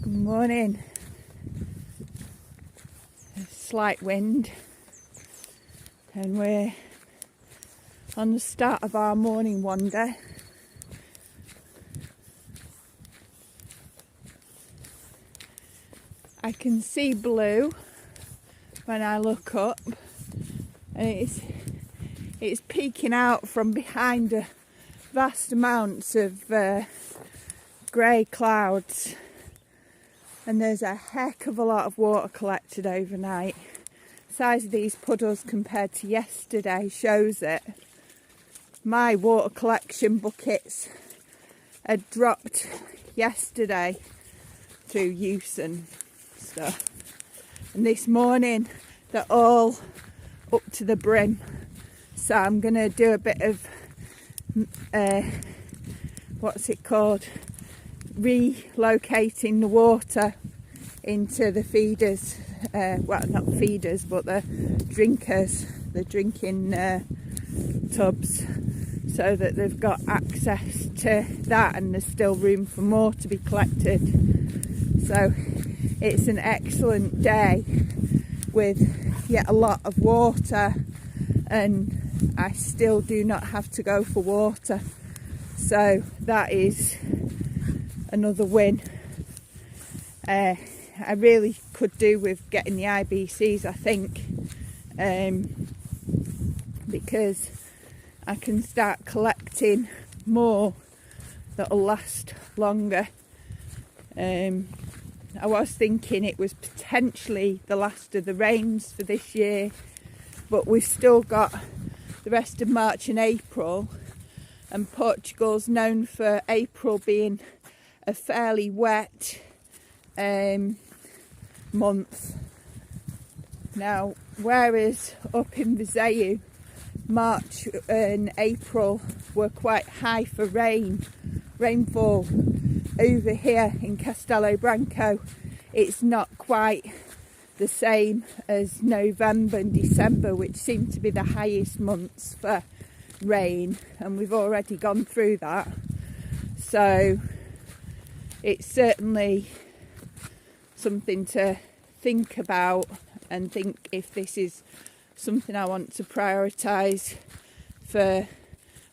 Morning. A slight wind, and we're on the start of our morning wander. I can see blue when I look up, and it's peeking out from behind vast amounts of grey clouds. And there's a heck of a lot of water collected overnight. The size of these puddles compared to yesterday shows it. My water collection buckets had dropped yesterday through use and stuff. And this morning they're all up to the brim. So I'm going to do a bit of, relocating the water into the feeders, well, not feeders, but the drinkers, the drinking tubs, so that they've got access to that, and there's still room for more to be collected. So it's an excellent day with yet a lot of water, and I still do not have to go for water. So that is another win. I really could do with getting the IBCs, I think, because I can start collecting more that'll last longer. I was thinking it was potentially the last of the rains for this year, but we've still got the rest of March and April, and Portugal's known for April being a fairly wet month. Now, whereas up in Viseu, March and April were quite high for rainfall, over here in Castelo Branco it's not quite the same as November and December, which seem to be the highest months for rain, and we've already gone through that. So it's certainly something to think about, and think if this is something I want to prioritise for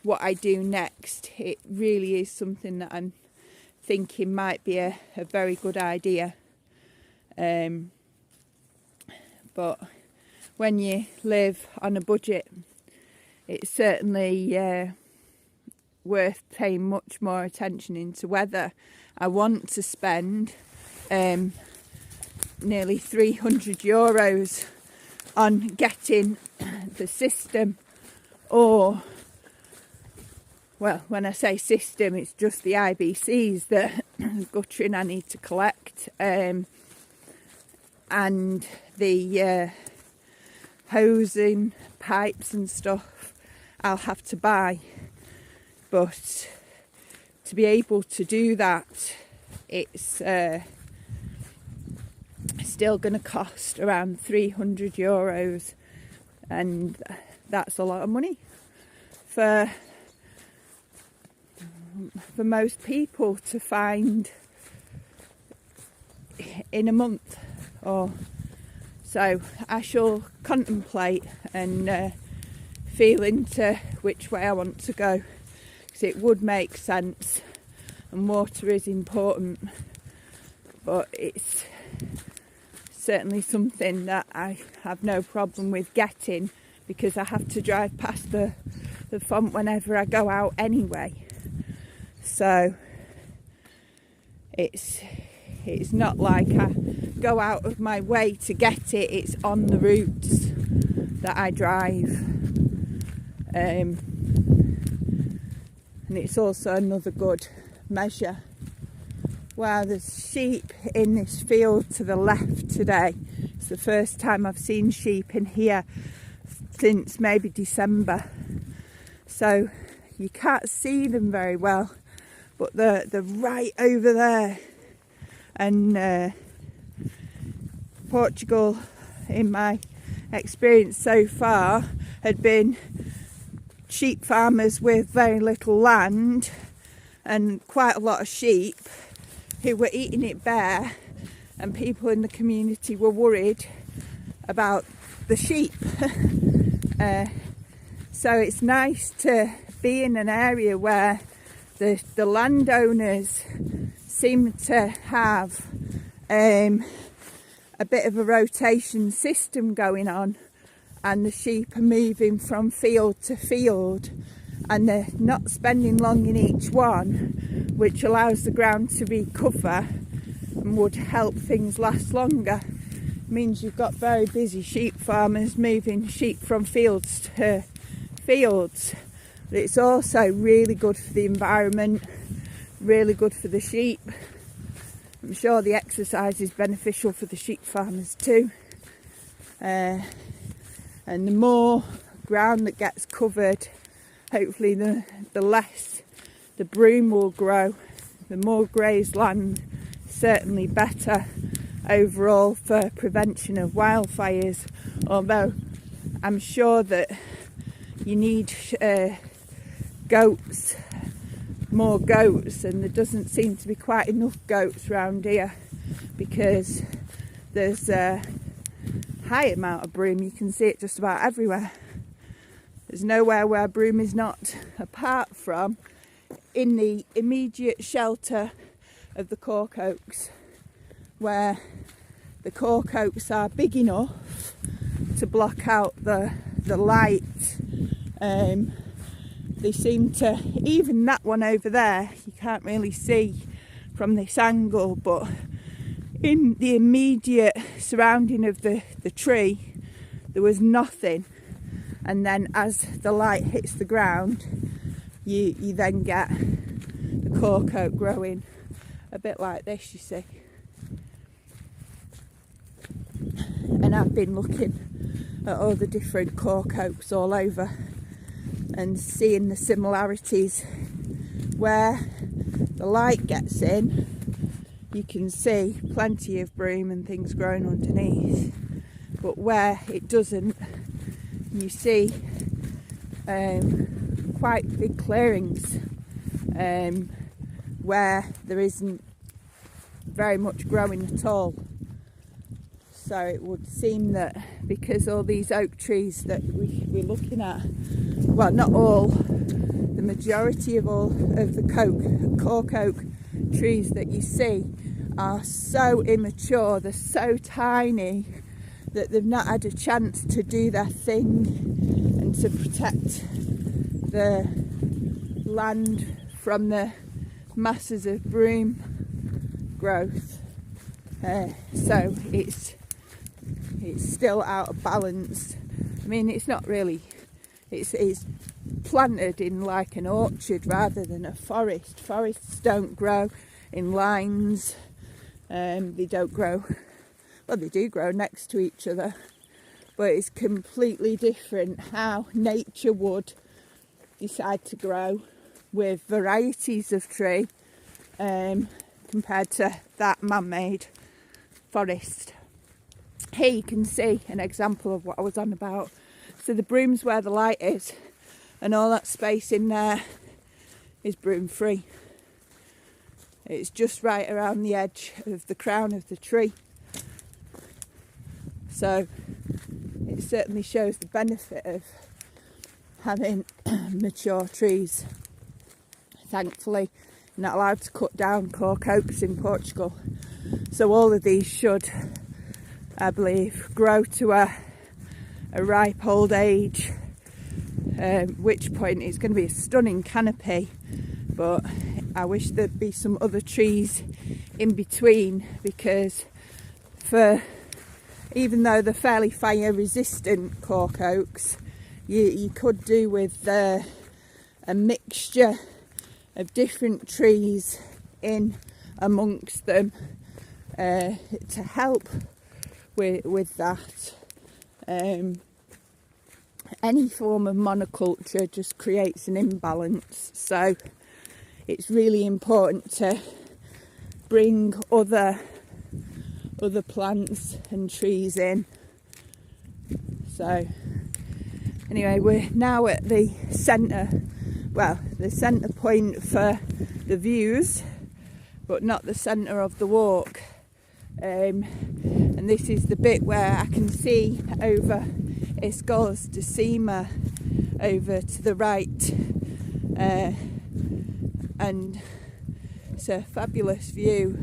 what I do next. It really is something that I'm thinking might be a very good idea. But when you live on a budget, it's certainly worth paying much more attention into whether I want to spend nearly €300 on getting the system, or, well, when I say system, it's just the IBCs, the guttering I need to collect, and the hosing, pipes and stuff I'll have to buy. But to be able to do that, it's still going to cost around €300, and that's a lot of money for most people to find in a month. Or so I shall contemplate and feel into which way I want to go, because it would make sense, and water is important, but it's certainly something that I have no problem with getting, because I have to drive past the font whenever I go out anyway. So it's not like I go out of my way to get it, it's on the routes that I drive. And it's also another good measure. Wow, there's sheep in this field to the left today. It's the first time I've seen sheep in here since maybe December. So you can't see them very well, but they're right over there. And Portugal, in my experience so far, had been sheep farmers with very little land and quite a lot of sheep who were eating it bare and people in the community were worried about the sheep. So it's nice to be in an area where the landowners seem to have a bit of a rotation system going on, and the sheep are moving from field to field, and they're not spending long in each one, which allows the ground to recover and would help things last longer. It means you've got very busy sheep farmers moving sheep from fields to fields, but it's also really good for the environment, really good for the sheep. I'm sure the exercise is beneficial for the sheep farmers too. And the more ground that gets covered, hopefully the less the broom will grow. The more grazed land, certainly better overall for prevention of wildfires, although I'm sure that you need goats, more goats, and there doesn't seem to be quite enough goats around here because there's a high amount of broom. You can see it just about everywhere. There's nowhere where broom is not, apart from in the immediate shelter of the cork oaks, where the cork oaks are big enough to block out the light. They seem to, even that one over there, you can't really see from this angle, but in the immediate surrounding of the tree there was nothing, and then as the light hits the ground you then get the cork oak growing a bit like this, you see. And I've been looking at all the different cork oaks all over and seeing the similarities. Where the light gets in, you can see plenty of broom and things growing underneath, but where it doesn't, you see quite big clearings where there isn't very much growing at all. So it would seem that because all these oak trees that we're looking at, well, not all, the majority of all of the cork oak trees that you see are so immature, they're so tiny that they've not had a chance to do their thing and to protect the land from the masses of broom growth. So it's still out of balance. I mean, it's not really, it's planted in like an orchard rather than a forest. Forests don't grow in lines, they don't grow, well, they do grow next to each other, but it's completely different how nature would decide to grow with varieties of tree compared to that man-made forest. Here you can see an example of what I was on about. So the broom's where the light is, and all that space in there is broom free. It's just right around the edge of the crown of the tree. So it certainly shows the benefit of having mature trees. Thankfully, you're not allowed to cut down cork oaks in Portugal. So all of these should, I believe, grow to a ripe old age, at which point it's going to be a stunning canopy. But I wish there'd be some other trees in between, because even though they're fairly fire resistant cork oaks, you could do with a mixture of different trees in amongst them to help with that. Any form of monoculture just creates an imbalance, so it's really important to bring other plants and trees in. So anyway, we're now at the centre point for the views, but not the centre of the walk. And this is the bit where I can see over Escolas de Cima over to the right, and it's a fabulous view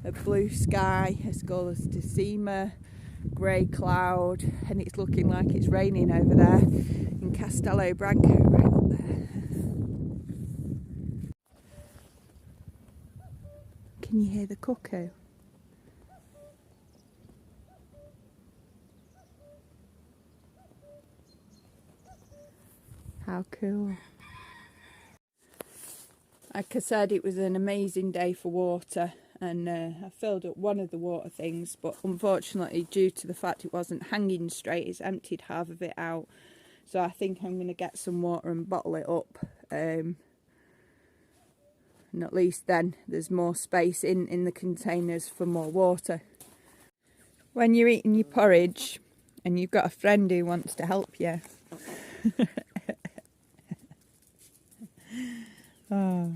of blue sky, Escolas de Cima, grey cloud, and it's looking like it's raining over there in Castelo Branco, right up there. Can you hear the cuckoo? How cool. Like I said, it was an amazing day for water, and I filled up one of the water things, but unfortunately due to the fact it wasn't hanging straight, it's emptied half of it out. So I think I'm going to get some water and bottle it up, and at least then there's more space in the containers for more water. When you're eating your porridge and you've got a friend who wants to help you. Oh.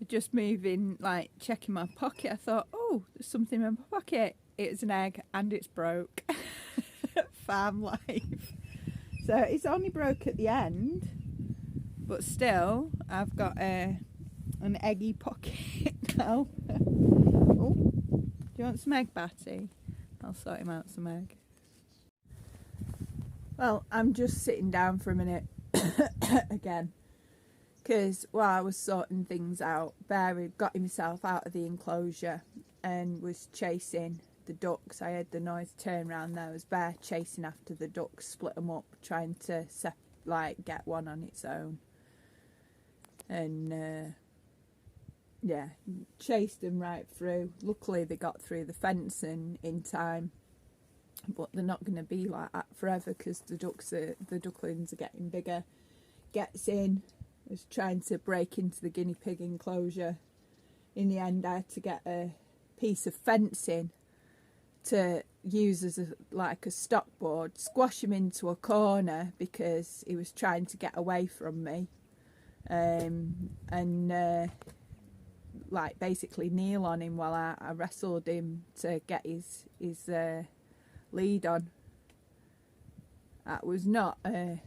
Just moving, like checking my pocket, I thought, oh, there's something in my pocket. It's an egg and it's broke. Farm life. So it's only broke at the end, but still I've got an eggy pocket now. Oh, do you want some egg, Batty? I'll sort him out some egg. Well, I'm just sitting down for a minute again, because while I was sorting things out, Bear had got himself out of the enclosure and was chasing the ducks. I heard the noise turn round. There was Bear chasing after the ducks, split them up, trying to get one on its own. And yeah, chased them right through. Luckily they got through the fence in time, but they're not going to be like that forever, because the ducklings are getting bigger. Gets in, was trying to break into the guinea pig enclosure. In the end I had to get a piece of fencing to use as like a stock board, squash him into a corner because he was trying to get away from me, and like basically kneel on him while I wrestled him to get his lead on. That was not an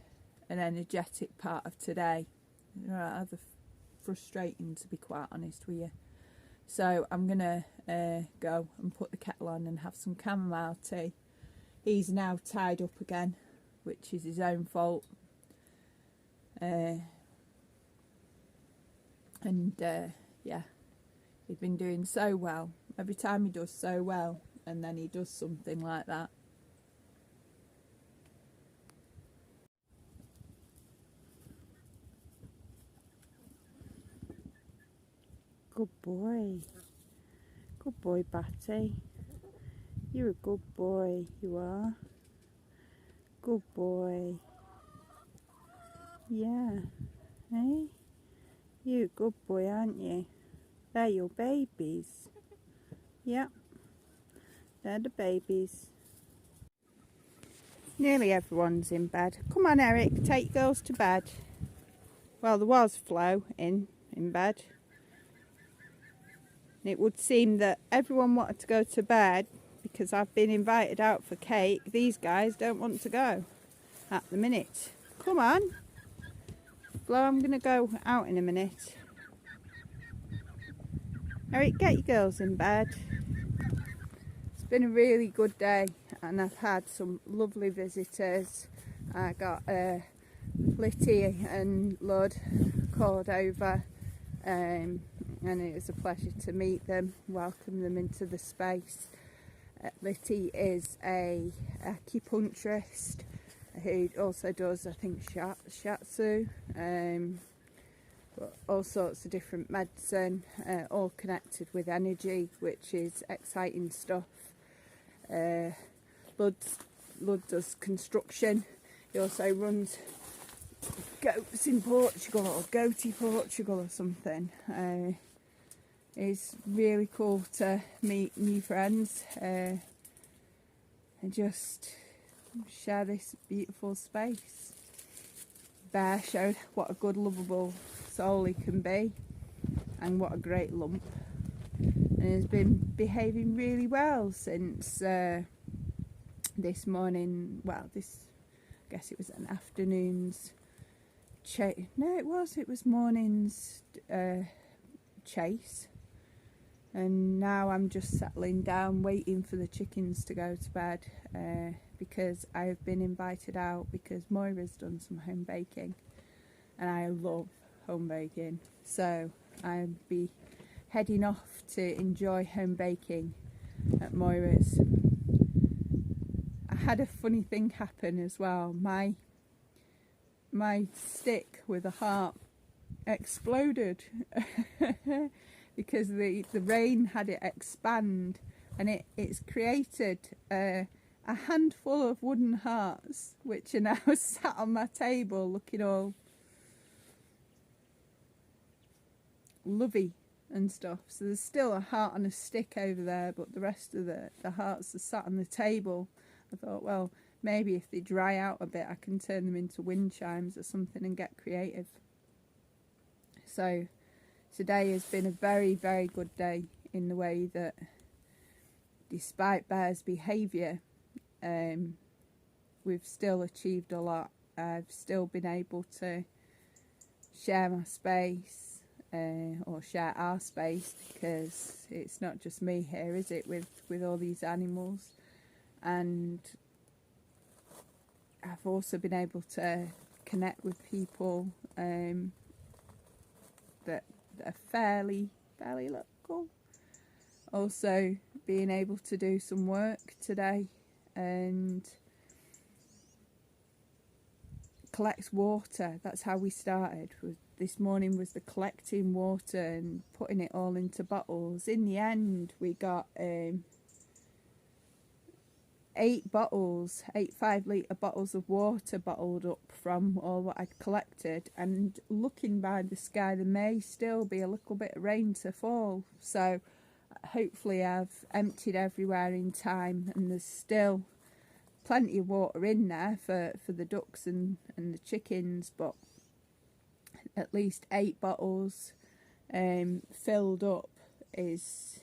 energetic part of today. Rather frustrating, to be quite honest with you. So I'm gonna go and put the kettle on and have some chamomile tea. He's now tied up again, which is his own fault. Yeah, he's been doing so well. Every time he does so well, and then he does something like that. Good boy. Good boy, Batty. You're a good boy, you are. Good boy. Yeah. Hey? You're a good boy, aren't you? They're your babies. Yep. They're the babies. Nearly everyone's in bed. Come on, Eric, take girls to bed. Well, there was Flo in bed. It would seem that everyone wanted to go to bed because I've been invited out for cake. These guys don't want to go at the minute. Come on. Flo, I'm going to go out in a minute. Eric, get your girls in bed. It's been a really good day and I've had some lovely visitors. I got Litty and Lud called over, and it was a pleasure to meet them, welcome them into the space. Litty is a acupuncturist who also does, I think, shiatsu, but all sorts of different medicine, all connected with energy, which is exciting stuff. Lud does construction. He also runs goats in Portugal, or goatee Portugal or something. It's really cool to meet new friends and just share this beautiful space. Bear showed what a good, lovable soul he can be, and what a great lump. and has been behaving really well since this morning. Well, I guess it was an afternoon's no, it was morning's chase, and now I'm just settling down waiting for the chickens to go to bed, because I have been invited out because Moira's done some home baking, and I love home baking, so I'll be heading off to enjoy home baking at Moira's. I had a funny thing happen as well. My stick with a heart exploded because the rain had it expand, and it's created a handful of wooden hearts, which are now sat on my table looking all lovey and stuff. So there's still a heart on a stick over there, but the rest of the hearts are sat on the table. I thought, well, maybe if they dry out a bit I can turn them into wind chimes or something and get creative. So today has been a very, very good day, in the way that despite Bear's behaviour, we've still achieved a lot. I've still been able to share my space, or share our space, because it's not just me here, is it, with all these animals. And I've also been able to connect with people that are fairly local. Also being able to do some work today and collect water. That's how we started. This morning was the collecting water and putting it all into bottles. In the end we got 8 5-litre bottles of water bottled up from all what I'd collected, and looking by the sky there may still be a little bit of rain to fall, so hopefully I've emptied everywhere in time, and there's still plenty of water in there for the ducks and the chickens, but at least 8 bottles filled up is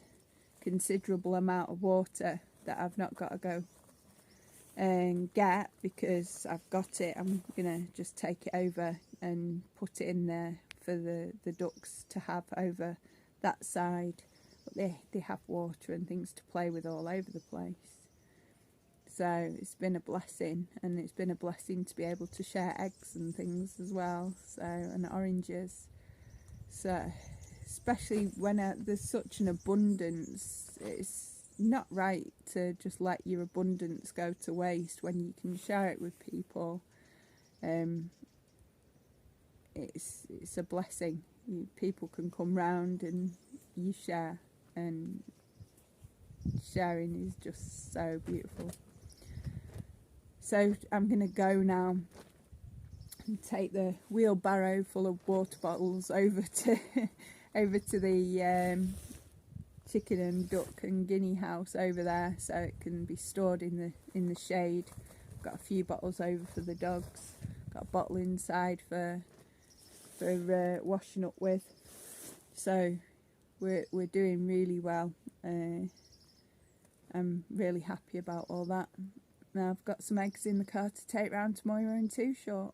considerable amount of water that I've not got to go and get, because I've got it. I'm gonna just take it over and put it in there for the ducks to have over that side. But they have water and things to play with all over the place, so it's been a blessing. And it's been a blessing to be able to share eggs and things as well, so, and oranges. So especially when there's such an abundance, it's not right to just let your abundance go to waste when you can share it with people. It's a blessing. People can come round and you share, and sharing is just so beautiful. So I'm gonna go now and take the wheelbarrow full of water bottles over to the chicken and duck and guinea house over there, so it can be stored in the shade. I've got a few bottles over for the dogs, got a bottle inside for washing up with, so we're doing really well. I'm really happy about all that. Now I've got some eggs in the car to take round to Moira and Too Short,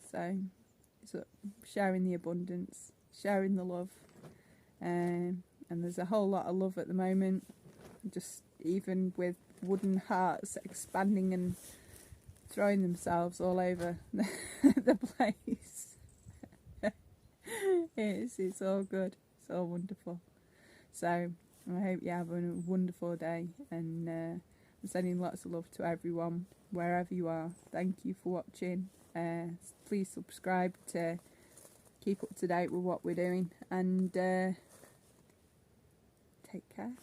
so it's sharing the abundance, sharing the love. And there's a whole lot of love at the moment, just even with wooden hearts expanding and throwing themselves all over the place. It's all good, it's all wonderful. So I hope you have a wonderful day, and I'm sending lots of love to everyone wherever you are. Thank you for watching. Please subscribe to keep up to date with what we're doing, and take care.